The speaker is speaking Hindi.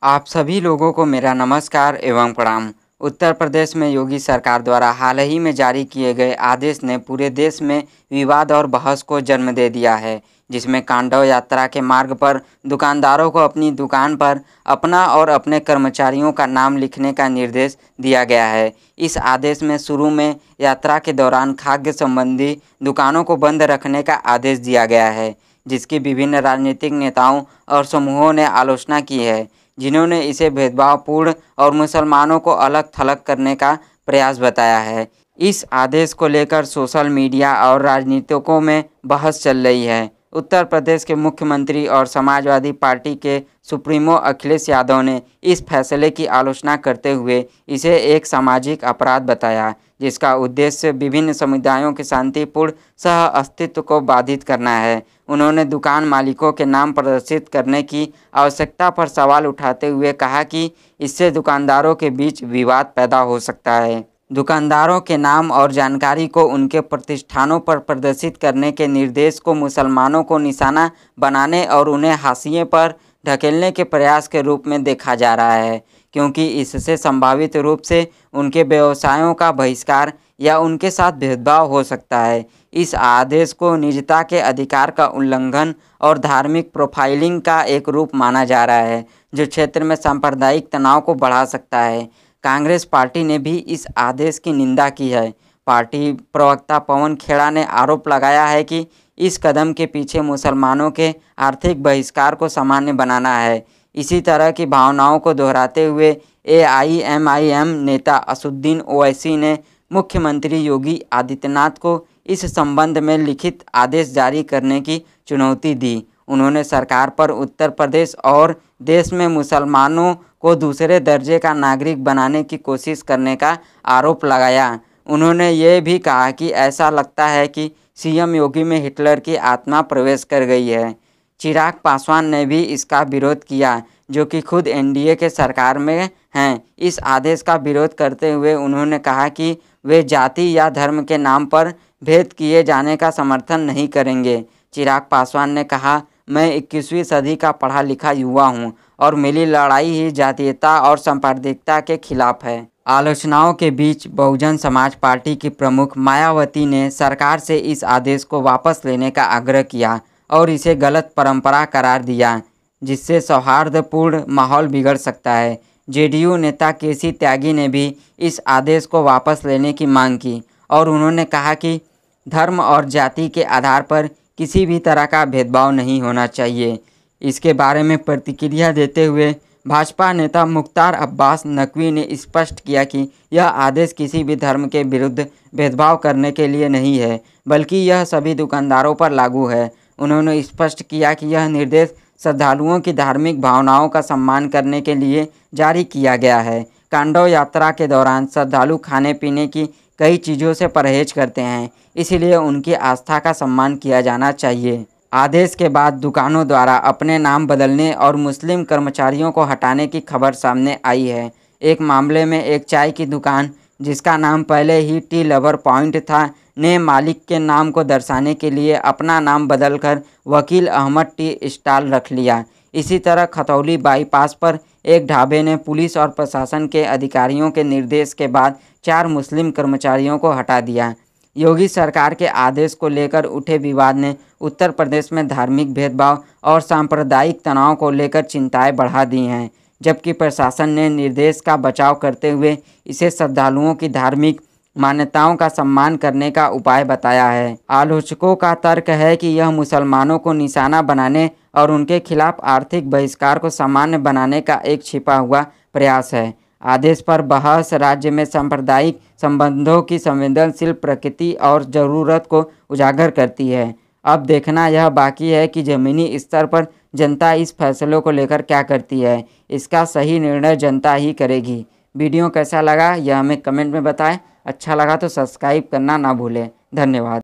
आप सभी लोगों को मेरा नमस्कार एवं प्रणाम। उत्तर प्रदेश में योगी सरकार द्वारा हाल ही में जारी किए गए आदेश ने पूरे देश में विवाद और बहस को जन्म दे दिया है, जिसमें कांडव यात्रा के मार्ग पर दुकानदारों को अपनी दुकान पर अपना और अपने कर्मचारियों का नाम लिखने का निर्देश दिया गया है। इस आदेश में शुरू में यात्रा के दौरान खाद्य संबंधी दुकानों को बंद रखने का आदेश दिया गया है, जिसकी विभिन्न राजनीतिक नेताओं और समूहों ने आलोचना की है, जिन्होंने इसे भेदभावपूर्ण और मुसलमानों को अलग थलग करने का प्रयास बताया है। इस आदेश को लेकर सोशल मीडिया और राजनीतिकों में बहस चल रही है। उत्तर प्रदेश के मुख्यमंत्री और समाजवादी पार्टी के सुप्रीमो अखिलेश यादव ने इस फैसले की आलोचना करते हुए इसे एक सामाजिक अपराध बताया, जिसका उद्देश्य विभिन्न समुदायों के शांतिपूर्ण सह अस्तित्व को बाधित करना है। उन्होंने दुकान मालिकों के नाम प्रदर्शित करने की आवश्यकता पर सवाल उठाते हुए कहा कि इससे दुकानदारों के बीच विवाद पैदा हो सकता है। दुकानदारों के नाम और जानकारी को उनके प्रतिष्ठानों पर प्रदर्शित करने के निर्देश को मुसलमानों को निशाना बनाने और उन्हें हाशिए पर ढकेलने के प्रयास के रूप में देखा जा रहा है, क्योंकि इससे संभावित रूप से उनके व्यवसायों का बहिष्कार या उनके साथ भेदभाव हो सकता है। इस आदेश को निजता के अधिकार का उल्लंघन और धार्मिक प्रोफाइलिंग का एक रूप माना जा रहा है, जो क्षेत्र में सांप्रदायिक तनाव को बढ़ा सकता है। कांग्रेस पार्टी ने भी इस आदेश की निंदा की है। पार्टी प्रवक्ता पवन खेड़ा ने आरोप लगाया है कि इस कदम के पीछे मुसलमानों के आर्थिक बहिष्कार को सामान्य बनाना है। इसी तरह की भावनाओं को दोहराते हुए AIMIM नेता असुद्दीन ओवैसी ने मुख्यमंत्री योगी आदित्यनाथ को इस संबंध में लिखित आदेश जारी करने की चुनौती दी। उन्होंने सरकार पर उत्तर प्रदेश और देश में मुसलमानों को दूसरे दर्जे का नागरिक बनाने की कोशिश करने का आरोप लगाया। उन्होंने ये भी कहा कि ऐसा लगता है कि CM योगी में हिटलर की आत्मा प्रवेश कर गई है। चिराग पासवान ने भी इसका विरोध किया, जो कि खुद NDA के सरकार में हैं। इस आदेश का विरोध करते हुए उन्होंने कहा कि वे जाति या धर्म के नाम पर भेद किए जाने का समर्थन नहीं करेंगे। चिराग पासवान ने कहा, मैं 21वीं सदी का पढ़ा लिखा युवा हूं और मेरी लड़ाई ही जातीयता और सांप्रदायिकता के खिलाफ है। आलोचनाओं के बीच बहुजन समाज पार्टी की प्रमुख मायावती ने सरकार से इस आदेश को वापस लेने का आग्रह किया और इसे गलत परंपरा करार दिया, जिससे सौहार्दपूर्ण माहौल बिगड़ सकता है। JDU नेता KC त्यागी ने भी इस आदेश को वापस लेने की मांग की और उन्होंने कहा कि धर्म और जाति के आधार पर किसी भी तरह का भेदभाव नहीं होना चाहिए। इसके बारे में प्रतिक्रिया देते हुए भाजपा नेता मुख्तार अब्बास नकवी ने स्पष्ट किया कि यह आदेश किसी भी धर्म के विरुद्ध भेदभाव करने के लिए नहीं है, बल्कि यह सभी दुकानदारों पर लागू है। उन्होंने स्पष्ट किया कि यह निर्देश श्रद्धालुओं की धार्मिक भावनाओं का सम्मान करने के लिए जारी किया गया है। कांडव यात्रा के दौरान श्रद्धालु खाने पीने की कई चीज़ों से परहेज करते हैं, इसलिए उनकी आस्था का सम्मान किया जाना चाहिए। आदेश के बाद दुकानों द्वारा अपने नाम बदलने और मुस्लिम कर्मचारियों को हटाने की खबर सामने आई है। एक मामले में एक चाय की दुकान, जिसका नाम पहले ही टी लवर पॉइंट था, ने मालिक के नाम को दर्शाने के लिए अपना नाम बदलकर वकील अहमद टी स्टॉल रख लिया। इसी तरह खतौली बाईपास पर एक ढाबे ने पुलिस और प्रशासन के अधिकारियों के निर्देश के बाद 4 मुस्लिम कर्मचारियों को हटा दिया। योगी सरकार के आदेश को लेकर उठे विवाद ने उत्तर प्रदेश में धार्मिक भेदभाव और सांप्रदायिक तनाव को लेकर चिंताएं बढ़ा दी हैं, जबकि प्रशासन ने निर्देश का बचाव करते हुए इसे श्रद्धालुओं की धार्मिक मान्यताओं का सम्मान करने का उपाय बताया है। आलोचकों का तर्क है कि यह मुसलमानों को निशाना बनाने और उनके खिलाफ आर्थिक बहिष्कार को सामान्य बनाने का एक छिपा हुआ प्रयास है। आदेश पर बहस राज्य में सांप्रदायिक संबंधों की संवेदनशील प्रकृति और ज़रूरत को उजागर करती है। अब देखना यह बाकी है कि ज़मीनी स्तर पर जनता इस फैसलों को लेकर क्या करती है। इसका सही निर्णय जनता ही करेगी। वीडियो कैसा लगा यह हमें कमेंट में बताएं। अच्छा लगा तो सब्सक्राइब करना ना भूलें। धन्यवाद।